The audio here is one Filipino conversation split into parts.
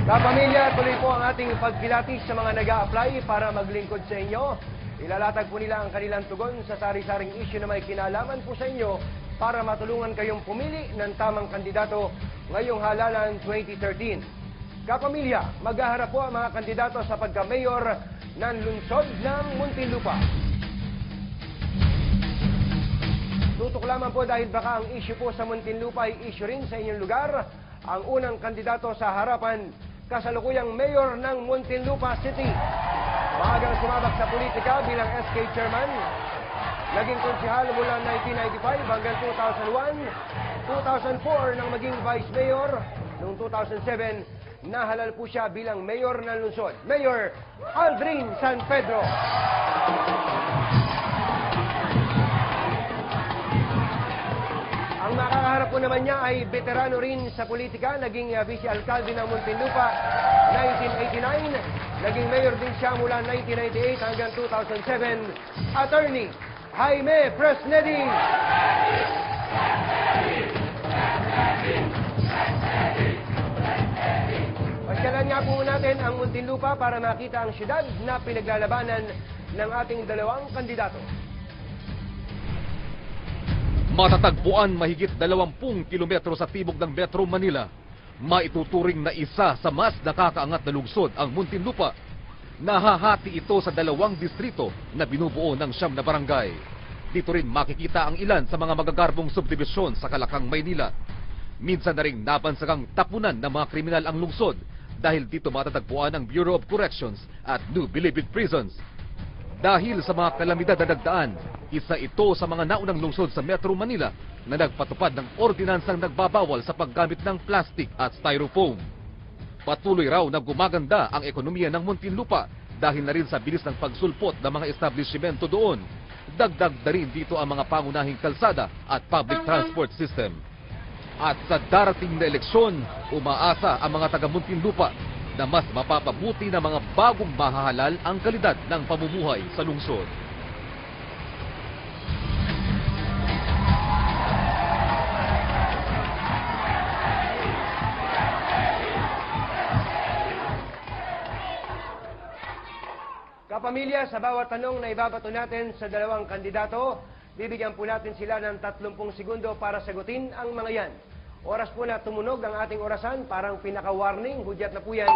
Kapamilya, tuloy po ang ating pagpilatis sa mga nag-a-apply para maglingkod sa inyo. Ilalatag po nila ang kanilang tugon sa sari-saring issue na may kinalaman po sa inyo para matulungan kayong pumili ng tamang kandidato ngayong halalan 2013. Kapamilya, maghaharap po ang mga kandidato sa pagka-mayor ng lungsod ng Muntinlupa. Tutok lamang po dahil baka ang issue po sa Muntinlupa ay issue rin sa inyong lugar. Ang unang kandidato sa harapan, kasalukuyang mayor ng Muntinlupa City. Maagang sumabak sa politika bilang SK chairman. Naging konsehal mula 1995 hanggang 2001. 2004 nang maging vice mayor. Noong 2007, nahalal po siya bilang mayor ng lungsod. Mayor Aldrin San Pedro. Ang makakaharap po naman niya ay veterano rin sa politika, naging vice-alcalde ng Muntinlupa 1989, naging mayor din siya mula 1998 hanggang 2007, Attorney Jaime Fresnedi. Pasyalan nga po natin ang Muntinlupa para makita ang syudad na pinaglalabanan ng ating dalawang kandidato. Matatagpuan mahigit 20 kilometro sa timog ng Metro Manila. Maituturing na isa sa mas nakakaangat na lungsod ang Muntinlupa. Nahahati ito sa 2 distrito na binubuo ng 9 na barangay. Dito rin makikita ang ilan sa mga magagarbong subdibisyon sa Kalakang, Maynila. Minsan na ring nabansagang tapunan ng mga kriminal ang lungsod dahil dito matatagpuan ang Bureau of Corrections at New Bilibid Prisons. Dahil sa mga kalamidad na nagdaan, isa ito sa mga naunang lungsod sa Metro Manila na nagpatupad ng ordinansang nagbabawal sa paggamit ng plastic at styrofoam. Patuloy raw na gumaganda ang ekonomiya ng Muntinlupa dahil na rin sa bilis ng pagsulpot ng mga establishmento doon. Dagdag na rin dito ang mga pangunahing kalsada at public transport system. At sa darating na eleksyon, umaasa ang mga taga Muntinlupa na mas mapapabuti na mga bagong mahahalal ang kalidad ng pamumuhay sa lungsod. Kapamilya, sa bawat tanong na ibabato natin sa dalawang kandidato, bibigyan po natin sila ng 30 segundo para sagutin ang mga yan. Oras po na tumunog ang ating orasan, parang pinaka-warning, hudyat na po yan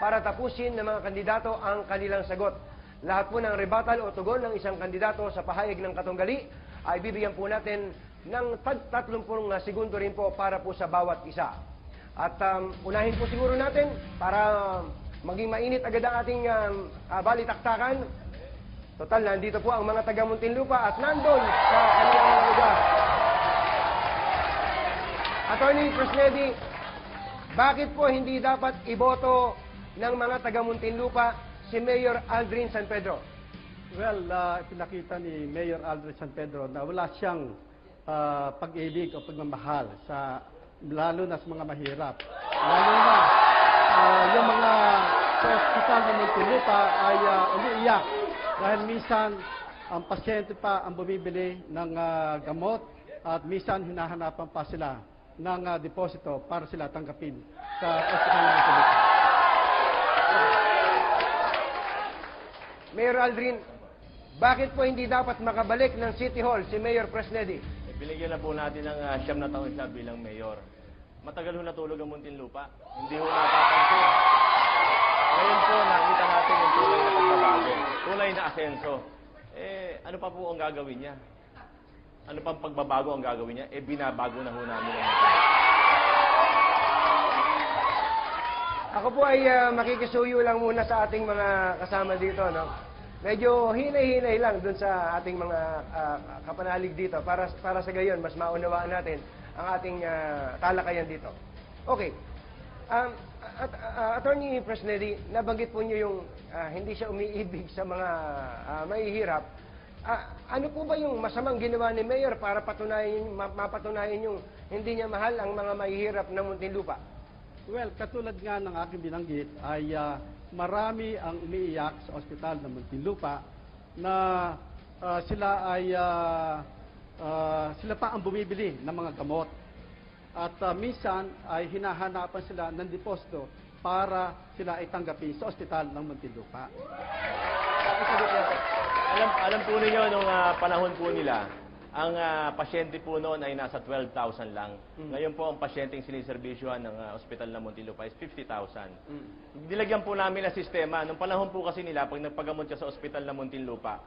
para tapusin ng mga kandidato ang kanilang sagot. Lahat po ng rebuttal o tugon ng isang kandidato sa pahayag ng katunggali ay bibigyan po natin ng 30 segundo rin po para po sa bawat isa. At unahin po siguro natin para maging mainit agad ang ating balitaktakan. Total, nandito po ang mga taga Muntinlupa at nandun sa kanilang mga lugar. Attorney Fresnedi, bakit po hindi dapat iboto ng mga taga Muntinlupa si Mayor Aldrin San Pedro? Well, pinakita ni Mayor Aldrin San Pedro na wala siyang pag-ibig o pagmamahal lalo na sa mga mahirap. Lalo na yung mga sa ospital ng Muntinlupa ay umiiyak dahil minsan ang pasyente pa ang bumibili ng gamot at minsan hinahanapan pa sila ng deposito para sila tanggapin sa ospital ng Muntinlupa. Mayor Aldrin, bakit po hindi dapat makabalik ng City Hall si Mayor Fresnedi? Binigyan na po natin ng 9 na taon siya bilang mayor. Matagal ho natulog ang Muntinlupa. Hindi ho napapansin. Ngayon po, nakita natin yung tunay na pagbabago, tunay na asenso. Ano pa po ang gagawin niya? Ano pang pagbabago ang gagawin niya? Binabago na ho namin ang Ako po ay makikisuyo lang muna sa ating mga kasama dito, no? Medyo hinay-hinay lang dun sa ating mga kapanalig dito para sa gayon mas maunawaan natin ang ating talakayan dito. Okay. Attorney Fresnedi, nabanggit po niyo yung hindi siya umiibig sa mga mahihirap. Ano po ba yung masamang ginawa ni Mayor para mapatunayan yung hindi niya mahal ang mga mahihirap na Muntinlupa? Well, katulad nga ng aking binanggit ay marami ang umiiyak sa ospital ng Muntinlupa na sila pa ang bumibili ng mga gamot. At minsan ay hinahanapan sila ng deposito para sila ay tanggapin sa ospital ng Muntinlupa. Alam po ninyo, nung panahon po nila, ang pasyente po noon ay nasa 12,000 lang. Ngayon po, ang pasyenteng siniservisyohan ng ospital ng Muntinlupa is 50,000. Nilagyan po namin ang sistema. Nung panahon po kasi nila, pag nagpagamot ka sa ospital ng Muntinlupa,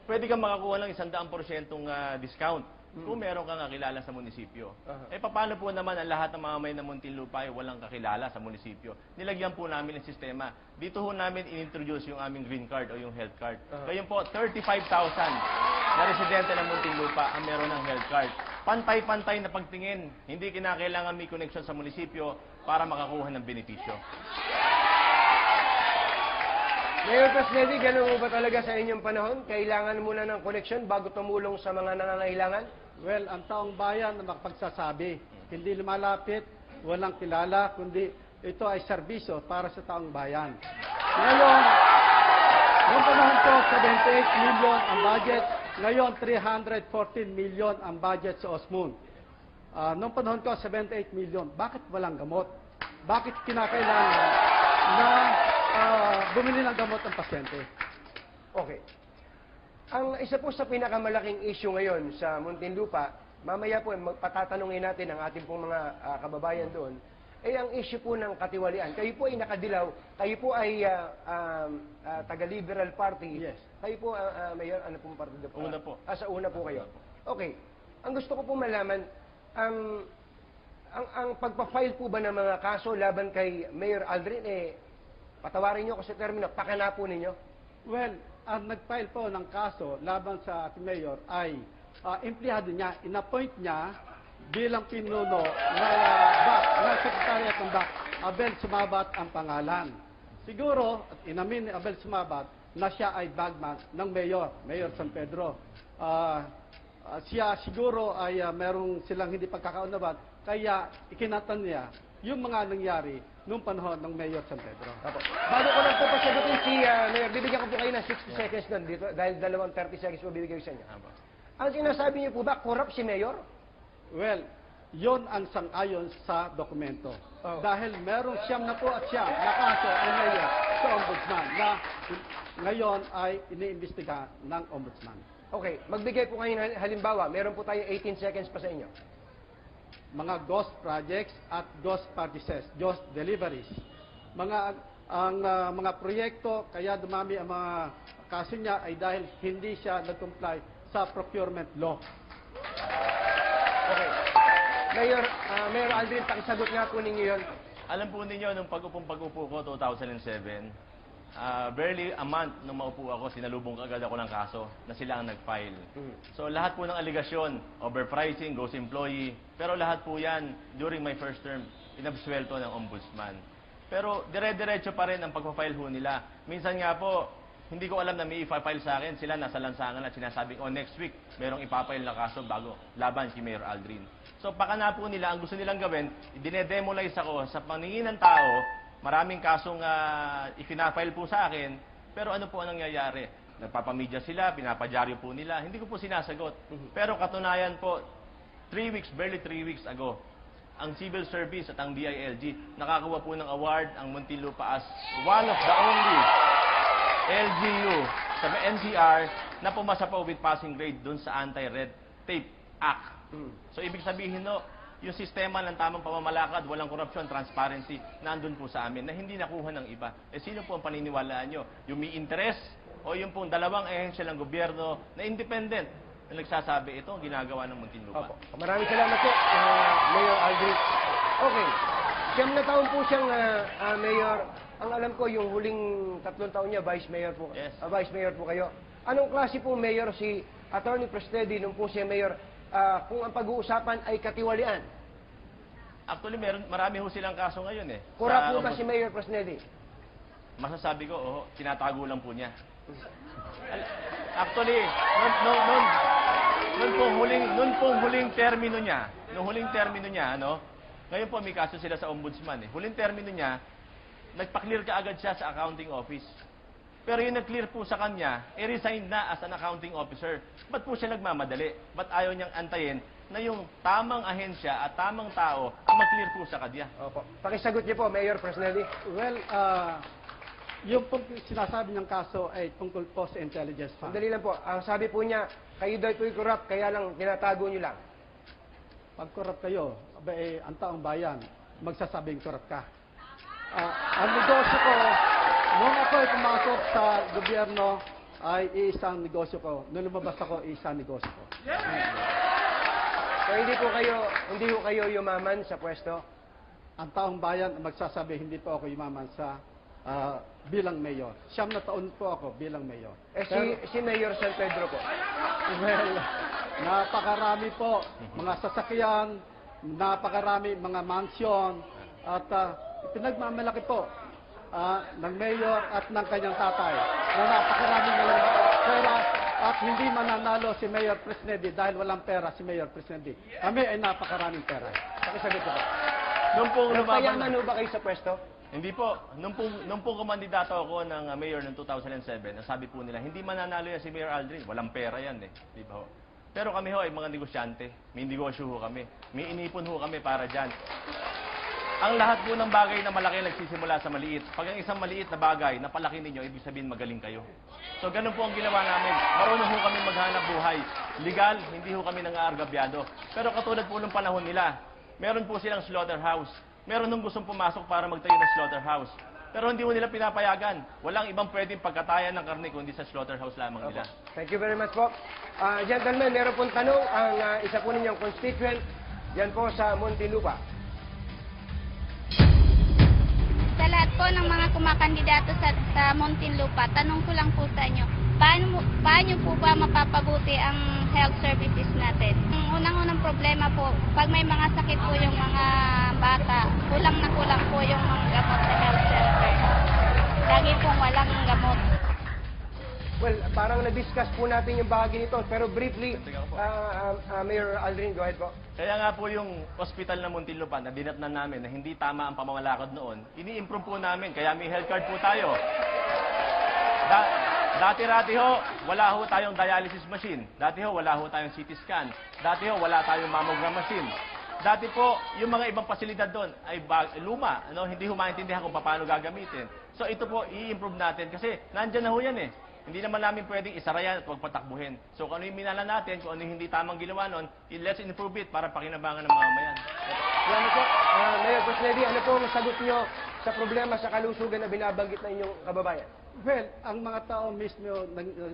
pwede kang makakuha ng 100% discount kung meron kang kakilala sa munisipyo. Eh, paano po naman ang lahat ng mamamayan ng Muntinlupa ay walang kakilala sa munisipyo? Nilagyan po namin ang sistema. Dito ho namin in-introduce yung aming green card o yung health card. Ngayon po, 35,000 na residente ng Muntinlupa ang meron ng health card. Pantay-pantay na pagtingin. Hindi kinakailangan may connection sa munisipyo para makakuha ng benepisyo. Mayor Presnedi, ganun mo ba talaga sa inyong panahon? Kailangan muna ng connection bago tumulong sa mga nangangailangan? Well, ang taong bayan na makapagsasabi, hindi lumalapit, walang kilala, kundi ito ay serbisyo para sa taong bayan. Ngayon, noong panahon ko, 78 million ang budget. Ngayon, 314 million ang budget sa Osmun. Noong panahon ko, 78 million. Bakit walang gamot? Bakit kinakailangan na bumili ng gamot ang pasyente? Okay. Ang isa po sa pinakamalaking issue ngayon sa Muntinlupa, mamaya po patatanungin natin ang ating pong mga kababayan doon, ay ang issue po ng katiwalian. Kayo po ay nakadilaw, kayo po ay taga-Liberal Party. Yes. Kayo po, Mayor, ano pong partido po? Una po. Sa una po kayo. Okay. Ang gusto ko po malaman, ang pagpa-file po ba ng mga kaso laban kay Mayor Aldrin, patawarin niyo ko sa termino, pakana po ninyo? Well, ang nag-file po ng kaso laban sa ating mayor ay empleyado niya, inappoint niya bilang pinuno ng Secretariat ng BAC, Abel Sumabat ang pangalan. Siguro, at inamin ni Abel Sumabat na siya ay bagman ng Mayor San Pedro. Siya siguro ay merong silang hindi pagkakaunawan, kaya ikinatan niya yung mga nangyari noong panahon ng Mayor San Pedro. Bago ko lang po pasagutin si Mayor, bibigyan ko po kayo ng 60 seconds doon dito, dahil 30 seconds po bibigyan ko sa inyo. Ang sinasabi niyo po ba, corrupt si Mayor? Well, yon ang sang-ayon sa dokumento. Dahil merong siyam na po at siyam na kaso ang Mayor sa Ombudsman na ngayon ay iniimbestiga ng Ombudsman. Okay, magbigay po kayo ng halimbawa, meron po tayo 18 seconds pa sa inyo. Mga ghost projects at ghost purchases, ghost deliveries. Mga proyekto, kaya dumami ang mga kaso niya ay dahil hindi siya nag-comply sa procurement law. Okay. Mayor Aldrin, pakisagot nga po ninyo yun. Alam po ninyo, nung pag-upo ko, 2007, barely a month nung maupo ako, sinalubong agad ako ng kaso na sila ang nag-file. So lahat po ng aligasyon, overpricing, ghost employee, pero lahat po yan, during my first term, inabsuelto ng ombudsman. Pero dire-diretso pa rin ang pagpa-file ho nila. Minsan nga po, hindi ko alam na may i-file sa akin, sila nasa lansangan at sinasabing, next week, merong ipapile na kaso bago laban si Mayor Aldrin. So pakana po nila, ang gusto nilang gawin, dinedemolize ako sa paningin ng tao. Maraming kasong ipina-file po sa akin, pero ano po ang nangyayari? Nagpapamedya sila, pinapadyaryo po nila, hindi ko po sinasagot. Pero katunayan po, 3 weeks, barely 3 weeks ago, ang Civil Service at ang DILG, nakakuha po ng award ang Muntinlupa as one of the only LGU sa NCR na pumasa po with passing grade dun sa Anti-Red Tape Act. So ibig sabihin yung sistema ng tamang pamamalakad, walang korupsyon, transparency, nandun po sa amin na hindi nakuha ng iba. Sino po ang paniniwalaan nyo? Yung may interest o yung pong dalawang ehensya ng gobyerno na independent na nagsasabi ito ang ginagawa ng Muntinlupa? Maraming salamat po, Mayor Aldrin. Okay, 9 na taon po siyang Mayor. Ang alam ko, yung huling 3 taon niya, Vice Mayor po. Yes. Vice Mayor po kayo. Anong klase pong Mayor si Attorney Presnedi nung po siya Mayor? Kung ang pag-uusapan ay katiwalian. Actually, marami ho silang kaso ngayon eh. Corrupt po ba si Mayor Presnedi? Masasabi ko, tinatago lang po niya. Actually, noon pong huling termino niya, ngayon po may kaso sila sa ombudsman eh. Huling termino niya, nagpa-clear ka agad siya sa accounting office. Pero yung nag-clear po sa kanya, resigned na as an accounting officer. Ba't po siya nagmamadali? Ba't ayaw niyang antayin na yung tamang ahensya at tamang tao ang mag-clear po sa kanya? Opo. Pakisagot niyo po, Mayor Fresnelli. Well, yung pong sinasabi niyang kaso ay tungkol po sa intelligence fund. Sandali lang po. Ang sabi po niya, kayo daw po'y corrupt, kaya lang tinatago niyo lang. Pag corrupt kayo, ang taong bayan, magsasabing corrupt ka. Ang negosyo ko, nung ako'y pumasok sa gobyerno, ay iisang negosyo ko. Nung lumabas ako, iisang negosyo ko. So hindi po kayo yumaman sa pwesto? Ang taong bayan magsasabi, hindi po ako yumaman sa bilang mayor. 9 na taon po ako bilang mayor. Si Mayor San Pedro po. Well, napakarami po mga sasakyan, napakarami mga mansyon, at pinagmamalaki po ng mayor at ng kanyang tatay na napakarami ng pera at hindi mananalo si Mayor Fresnelli dahil walang pera si Mayor Fresnelli. Kami ay napakaraming pera. Pakisagot ko po. Nung pong Nagpayaman ho ba kayo sa pwesto? Hindi po. Nung pong kumandidato ako ng mayor ng 2007, nasabi po nila, hindi mananalo yan si Mayor Aldrin. Walang pera yan eh. Di ba ho? Pero kami ho ay mga negosyante. May negosyo ho kami. May inipon ho kami para dyan. Ang lahat po ng bagay na malaki nagsisimula sa maliit. Pag ang isang maliit na bagay, napalaki ninyo, ibig sabihin magaling kayo. So ganun po ang ginawa namin. Marunong ho kami maghanap buhay. Legal, hindi ho kami nangaargabyado. Pero katulad po ng panahon nila, meron po silang slaughterhouse. Meron nung gustong pumasok para magtayo ng slaughterhouse. Pero hindi mo nila pinapayagan. Walang ibang pwedeng pagkatayan ng karne kundi sa slaughterhouse lamang nila. Thank you very much po. Gentlemen, meron pong tanong ang isa po ninyong constituent yan po sa Muntinlupa. Sa lahat po ng mga kumakandidato sa Muntinlupa, tanong ko lang po sa inyo, paano po ba mapapabuti ang health services natin? Ang unang-unang problema po, pag may mga sakit po yung mga bata, kulang na kulang po yung mga gamot sa health center. Lagi pong walang gamot. Well, parang na-discuss po natin yung bahagi nito, pero briefly, Mayor Aldrin, go ahead po. Kaya nga po yung hospital ng Muntinlupa na dinatnan namin na hindi tama ang pamamalakad noon, ini-improve po namin, kaya may health card po tayo. Dati-rati ho, wala ho tayong dialysis machine. Dati ho, wala ho tayong CT scan. Dati ho, wala tayong mammogram machine. Dati po, yung mga ibang pasilidad doon ay luma, hindi ho maintindihan kung paano gagamitin. So ito po, i-improve natin kasi nandyan na ho yan eh. Hindi naman namin pwedeng isara yan at huwag patakbuhin. So kung ano yung minala natin, kung ano yung hindi tamang ginawa nun, let's improve it para pakinabangan ng mga mamayan. Salamat po. Mayor Fresnelli, ano po ang sagot nyo sa problema sa kalusugan na binabanggit ng inyong kababayan? Well, ang mga tao mismo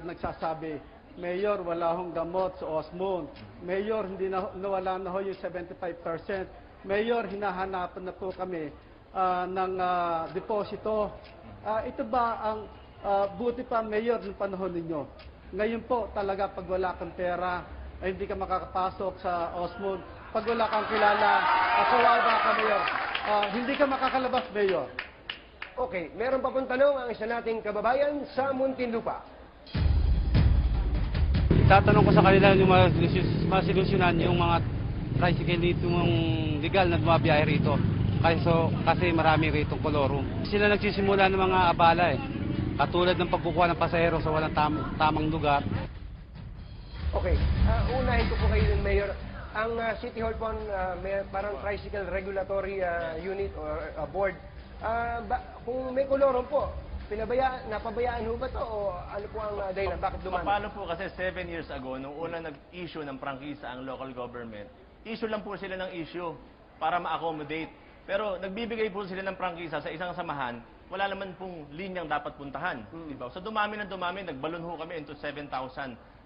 nagsasabi, Mayor, wala hong gamot sa Osmond. Mayor, hindi nawala na ho yung 75%. Mayor, hinahanapan na po kami ng deposito. Ito ba ang buti pa, Mayor, ng panahon ninyo? Ngayon po, talaga, pag wala kang pera, ay hindi ka makakapasok sa Osmond. Pag wala kang kilala, kawawa ka, Mayor. Hindi ka makakalabas, Mayor. Okay, meron pa pong tanong ang isa nating kababayan sa Muntinlupa. Tatanong ko sa kanila yung masilusyonan yung mga tricycle dito yung legal na bumabiyahe rito. Kasi marami rito kolorum. Sila nagsisimula ng mga abala eh. Katulad ng pagkukuha ng pasahero sa walang tamang lugar. Okay, unahin ko po kayo ng Mayor. Ang City Hall po, may parang tricycle regulatory unit or board. Kung may kolorum po, napabayaan ho ba to o ano po ang dahilan? Bakit dumami? Paano po kasi 7 years ago, nung una nag-issue ng prangkisa ang local government, issue lang po sila ng issue para ma-accommodate. Pero nagbibigay po sila ng prangkisa sa isang samahan, wala naman pong linyang dapat puntahan. Diba? So dumami ng dumami, nagbalon ho kami into 7,000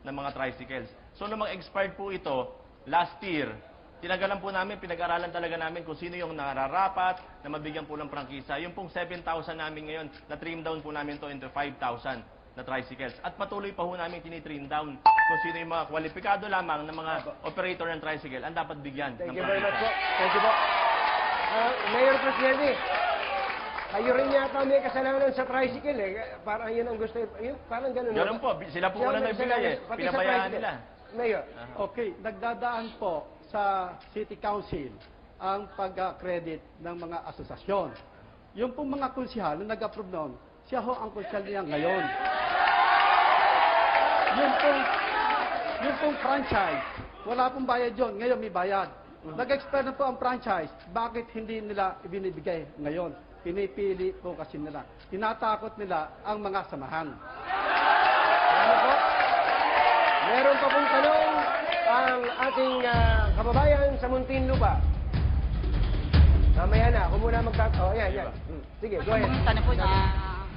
na mga tricycles. So nung mag-expired po ito, last year, tinagalan po namin, pinag-aralan talaga namin kung sino yung nararapat na mabigyan po ng prangkisa. Yung pong 7,000 namin ngayon, na-trim down po namin to into 5,000 na tricycles. At patuloy pa ho namin tinitrim down kung sino yung mga kwalipikado lamang ng mga operator ng tricycle ang dapat bigyan. Thank ng you very much prangkisa. po. Thank you po. Mayor Fresnelli, kayo rin yata may kasalanan sa tricycle eh. Parang yun ang gusto. Parang ganun. Ganun po, sila po unang nagbigay eh. Pati sa Pinabayaan tricycle. nila. Mayor. Okay, nagdadaan po sa City Council ang pag-credit ng mga asosasyon. Yung pong mga konsihal na nag-approve noon, siya ho ang konsyal niya ngayon. Yung pong franchise, wala pong bayad yun. Ngayon may bayad. Nag-expire na po ang franchise. Bakit hindi nila ibinibigay ngayon? Pinipili po kasi nila. Tinatakot nila ang mga samahan. Ano po? Meron pa pong tanong ang ating kababayan sa Muntinlupa. Mamaya na, ako muna magtatanong. Oh, yan. Sige, go ahead. Sana po na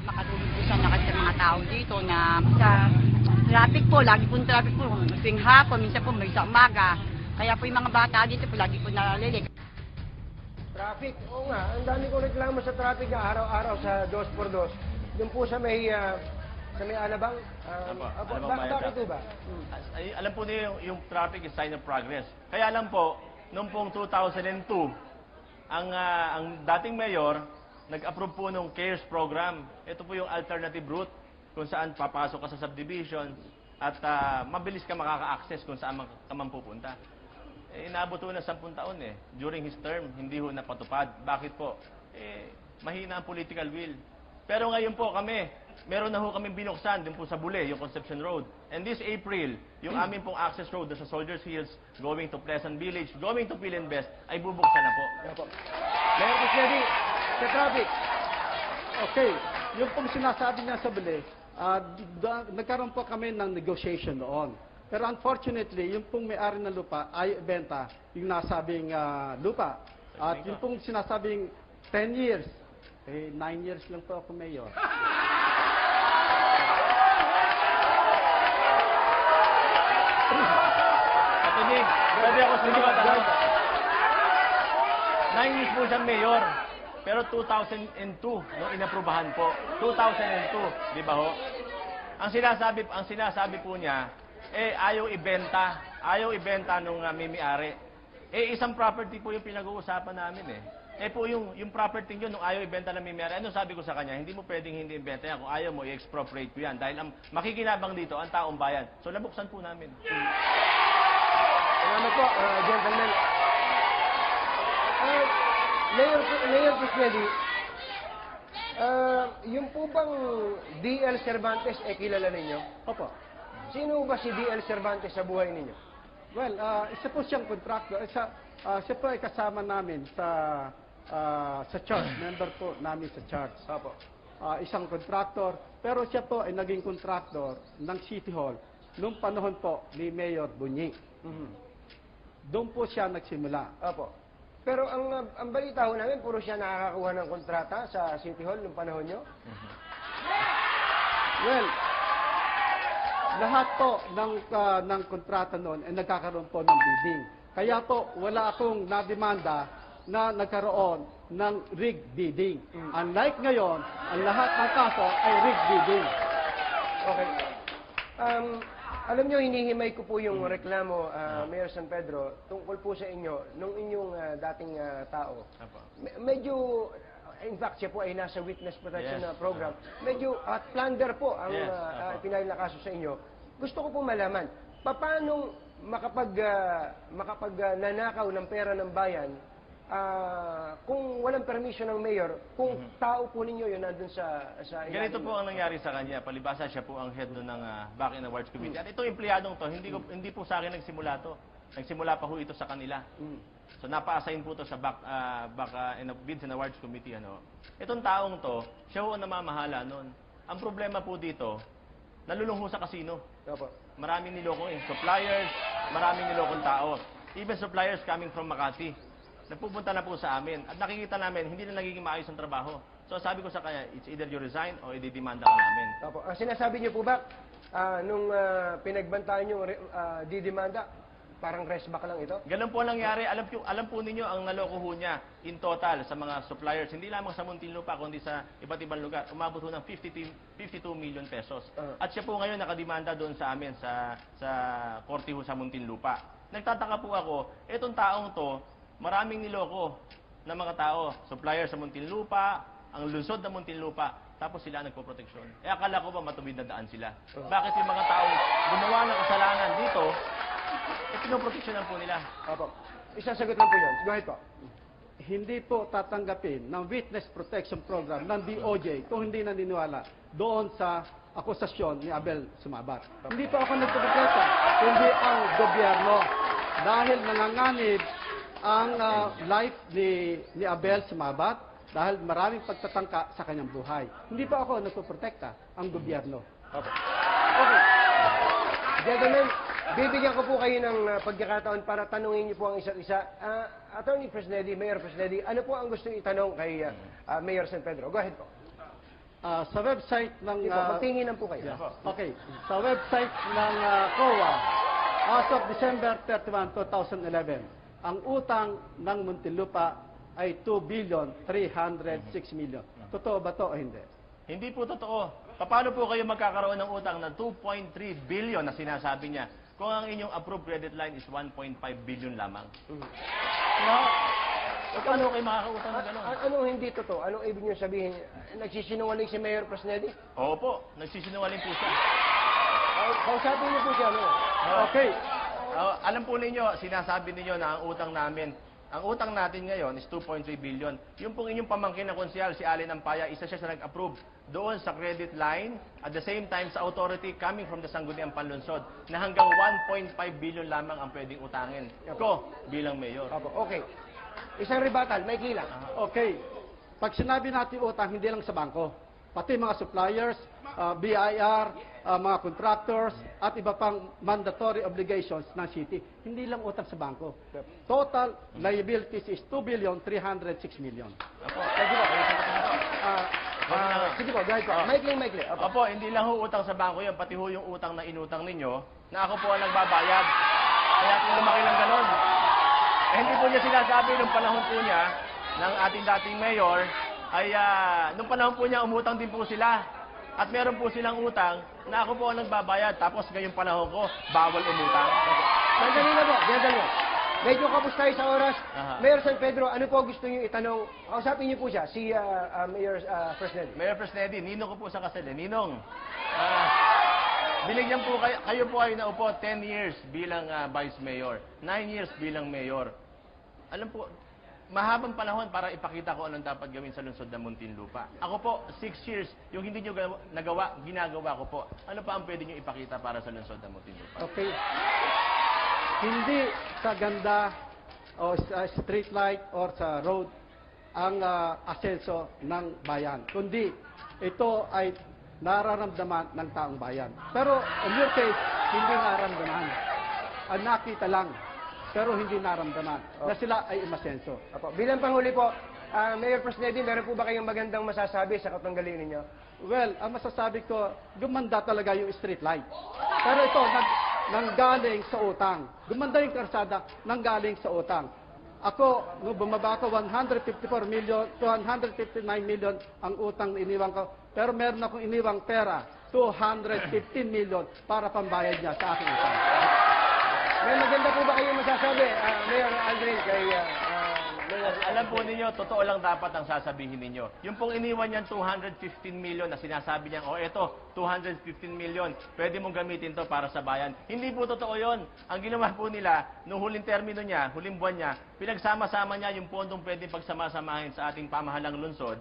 makatulong po sa lakas ng mga tao dito na sa traffic po, lagi po traffic po. Tuwing hapon, minsan po may sa umaga. Kaya po yung mga bata dito po, lagi po nalilig. Traffic, oo nga. Ang dami kong reklamo sa traffic na araw-araw sa 2x2. Doon po sa may Alabang. Bakit ito ba? Alam po niyo yung traffic is sign of progress. Kaya lang po, noong pong 2002, ang dating mayor, nag-approve po ng CARES program. Ito po yung alternative route kung saan papasok ka sa subdivision at mabilis ka makaka-access kung saan ka man pupunta. Inaabot po na 10 taon during his term, hindi ho napatupad. Bakit po? Mahina ang political will. Pero ngayon po meron na ho kami binuksan din po sa Bule, yung Concepcion Road. And this April, yung amin pong access road sa Soldiers Hills, going to Pleasant Village, going to Phil and Best, ay bubuksan na po. Mayor Kusnedi, sa traffic. Okay, yung pong sinasabi niya sa Bele, nagkaroon po kami ng negotiation noon. Pero unfortunately, yung pong may-ari ng lupa ay ibenta yung nasabing lupa. At yung pong sinasabing 10 years, 9 years lang po ako mayor. Katunig, pwede ako sumigat. 9 years po siyang mayor. Pero 2002, nung inaprubahan po. 2002, di ba ho? Ang sinasabi po niya, ayaw ibenta nung may-ari. Isang property po yung pinag-uusapan namin po yung property nyo nung ayaw ibenta ng may-ari. Ano sabi ko sa kanya? Hindi mo pwedeng hindi ibenta yan. Kung ayaw mo, i-expropriate ko yan. Dahil ang makikinabang dito, ang taong bayan. So, nabuksan po namin. Salamat po, gentlemen. Mayor Kusnedi, yung po bang D.L. Cervantes kilala ninyo? Opo. Sino ba si D.L. Cervantes sa buhay ninyo? Well, isa po siyang contractor. Siya po ay kasama namin sa church. Member po namin sa church. Opo. Isang contractor. Pero siya po ay naging contractor ng City Hall noong panahon po ni Mayor Bunyi. Doon po siya nagsimula. Opo. Pero ang balita ho namin, puro siya nakakakuha ng kontrata sa City Hall noong panahon nyo? Well, lahat po ng kontrata noon ay nagkakaroon po ng bidding. Kaya po, wala akong nademanda na nagkaroon ng rig bidding. Unlike ngayon, ang lahat ng kaso ay rig bidding. Okay. Alam nyo, hinihimay ko po yung reklamo, Mayor San Pedro, tungkol po sa inyo, nung inyong dating tao. Medyo, in fact, siya po ay nasa witness protection program. Medyo plunder po ang pinail na kaso sa inyo. Gusto ko po malaman, paano makapag nanakaw ng pera ng bayan kung walang permission ng mayor, kung tao po ninyo yun nandun sa Ganito po ang nangyari sa kanya. Palibasa siya po ang head doon ng Back in Awards Committee. At itong empleyadong to, hindi po sa akin nagsimula to. Nagsimula pa ho ito sa kanila. So napa-assign po to sa Back in Bids and Awards Committee. Itong taong to, siya ho ang namamahala noon. Ang problema po dito, nalulung ho sa casino. Maraming nilokong suppliers, maraming nilokong tao. Even suppliers coming from Makati. Nagpupunta na po sa amin. At nakikita namin, hindi na nagiging maayos ang trabaho. So sabi ko sa kanya, it's either you resign o ididemanda ka namin. Opo. Ang sinasabi niyo po ba, nung pinagbantaan niyo didemanda, parang rest back lang ito? Ganun po ang nangyari. Alam po ninyo ang naloko ho niya in total sa mga suppliers. Hindi lamang sa Muntinlupa, kundi sa iba't ibang lugar. Umabot ho ng 52 million pesos. At siya po ngayon nakademanda doon sa amin sa korte ho sa Muntinlupa. Nagtataka po ako, etong taong to, maraming niloko ng mga tao. Supplier sa Muntinlupa, ang lungsod ng Muntinlupa, tapos sila nagpo-proteksyon. Akala ko ba matuwid na daan sila? Bakit yung mga taong gumawa ng kasalanan dito, pinoproteksyonan po nila? Opo. Isang sagot lang po yun. Go ahead po. hindi po tatanggapin ng Witness Protection Program ng DOJ kung hindi naniniwala doon sa akusasyon ni Abel Sumabat. Hindi po ako nagpapagkata, kundi ang gobyerno. Dahil nanganganib ang life ni Abel Sumabat, dahil maraming pagtatangka sa kanyang buhay. Hindi pa ako nagpoprotekta, ang gobyerno. Okay. Gentlemen, bibigyan ko po kayo ng pagkakataon para tanungin niyo po ang isa't isa. Attorney Fresnedi, Mayor Fresnedi, ano po ang gusto itanong kay Mayor San Pedro? Go ahead po. Sa website ng... Magtinginan po kayo. Okay. Sa website ng COA, as of December 31, 2011, ang utang ng Muntinlupa ay 2,306,000,000. Totoo ba to o hindi? Hindi po totoo. Paano po kayo magkakaroon ng utang ng 2.3 billion na sinasabi niya kung ang inyong approved credit line is 1.5 billion lamang? Paano kayo makakautang ng gano'n? Anong hindi totoo? Anong ibig niyo sabihin? Nagsisinungaling si Mayor Fresnedi? Opo, nagsisinungaling po siya. Kausapin niyo po siya, no? Okay. Alam po ninyo, sinasabi ninyo na ang utang namin, ang utang natin ngayon is 2.3 billion. Yung pong inyong pamangkin na konsyal, si Allen Ampaya, isa siya sa nag-approve doon sa credit line, at the same time sa authority coming from the Sangguniang Panlunsod, na hanggang 1.5 billion lamang ang pwedeng utangin ko bilang mayor. Okay. Isang rebuttal, may lang. Okay. Pag sinabi natin utang, hindi lang sa bangko. Pati mga suppliers, BIR, mga contractors, at iba pang mandatory obligations ng city. Hindi lang utang sa bangko. Total liabilities is 2,306,000,000. Sige po, guys po. Maikling. Opo, hindi lang ho utang sa bangko yun, pati ho yung utang na inutang ninyo, na ako po ang nagbabayad. Kaya kung lumaki ng ganon. Hindi po niya sinasabi nung panahon po niya, ng ating dating mayor, ay nung panahon po niya, umutang din po sila. At meron po silang utang na ako po ang nagbabayad. Tapos ngayong panahon ko, bawal umutang. Sandali na po, gentlemen. Medyo kapos tayo sa oras. Mayor San Pedro, ano po gusto niyo itanong? Kausapin niyo po siya, si Mayor Fresnedi. Mayor Fresnedi, ninong ko po sa kasal. Ninong, binigyan po kayo po ay naupo 10 years bilang Vice Mayor, 9 years bilang Mayor. Alam po, mahabang panahon para ipakita ko anong dapat gawin sa lungsod ng Muntinlupa. Ako po, 6 years, yung hindi nyo nagawa, ginagawa ko po. Ano pa ang pwede nyo ipakita para sa lungsod ng Muntinlupa? Okay. Hindi sa ganda o sa street light or sa road ang asenso ng bayan, kundi ito ay nararamdaman ng taong bayan. Pero in your case, hindi nararamdaman. Ang nakita lang, pero hindi naramdaman na sila ay umasenso. Bilang panghuli po, Mayor Fresnedi, meron po ba kayong magandang masasabi sa katanggalin ninyo? Well, ang masasabi ko, gumanda talaga yung street light. Pero ito, nanggaling sa utang. Gumanda yung karsada, nanggaling sa utang. Ako, nung bumaba ko, 154 million, 259 million ang utang na iniwan ko. Pero meron akong iniwang pera, 215 million para pambayad niya sa aking utang. May maganda po ba kayong masasabi, Mayor Aldrin, kay Alam po ninyo, totoo lang dapat ang sasabihin ninyo. Yung pong iniwan niyan 215 million na sinasabi niya, eto, 215 million, pwede mong gamitin to para sa bayan. Hindi po totoo yon. Ang ginawa po nila, nung huling termino niya, huling buwan niya, pinagsama-sama niya yung pondong pwede pagsama-samahin sa ating pamahalang lungsod.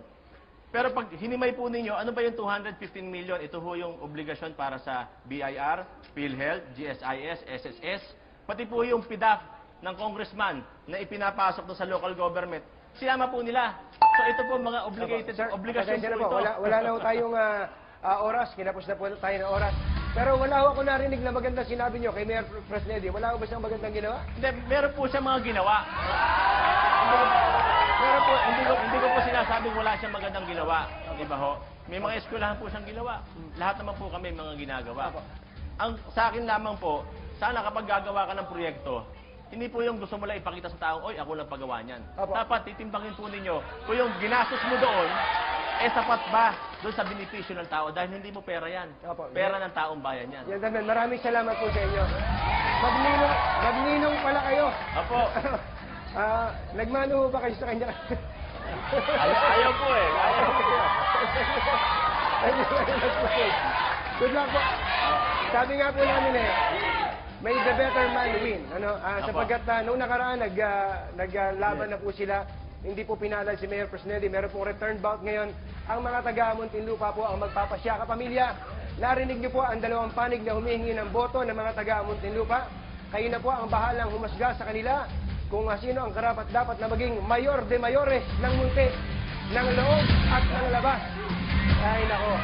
Pero pag hinimay po ninyo, ano ba yung 215 million? Ito ho yung obligasyon para sa BIR, PhilHealth, GSIS, SSS, pati po yung PDAF ng congressman na ipinapasok sa local government. Sinama po nila. So ito po mga obligasyon po ito. Wala na po tayong oras. Kinapos na po tayo ng oras. Pero wala ho ako narinig na magandang sinabi nyo kay Mayor Fresnedi. Wala ho ba siyang magandang ginawa? Hindi, meron po siya mga ginawa. Meron po, hindi ko po sinasabing wala siyang magandang ginawa. Di ba ho? May mga eskwelahan po siyang ginawa. Lahat naman po kami mga ginagawa. Ang sa akin lamang po, sana kapag gagawa ka ng proyekto, hindi po yung gusto mo lang ipakita sa tao, oy, ako lang pagawa niyan. Dapat titimbangin po ninyo kung yung ginastos mo doon, sapat ba doon sa benepisyo ng tao? Dahil hindi mo pera yan. Pera ng taong bayan yan. Gentlemen, maraming salamat po sa inyo. Magninong pala kayo. Opo. Nagmano ba kayo sa kanya? Ayaw po eh. Ayaw po. Good luck po. Sabi nga po namin may the better man win. Sapagkat nung nakaraan, naglaban na po sila. hindi po pinalad si Mayor Fresnedi. Meron pong return bout ngayon. Ang mga taga Muntinlupa po ang magpapasya. Kapamilya, narinig niyo po ang dalawang panig na humihingi ng boto ng mga taga Muntinlupa. Kayo na po ang bahalang humasga sa kanila kung sino ang karapat-dapat na maging mayor de mayores ng Munti, ng loob at ng labas. Ay nako.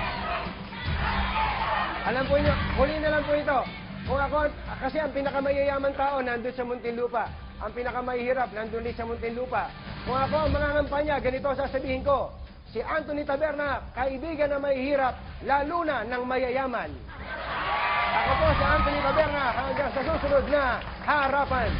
Alam po niyo, huli na lang po ito. Kung ako, kasi ang pinakamayayaman tao nandun sa Muntinlupa. Ang pinakamahihirap nandun din sa Muntinlupa. Kung ako ang mangangampanya, ganito sasabihin ko. Si Anthony Taberna, kaibigan na mahihirap, lalo na ng mayayaman. Ako po si Anthony Taberna hanggang sa susunod na harapan.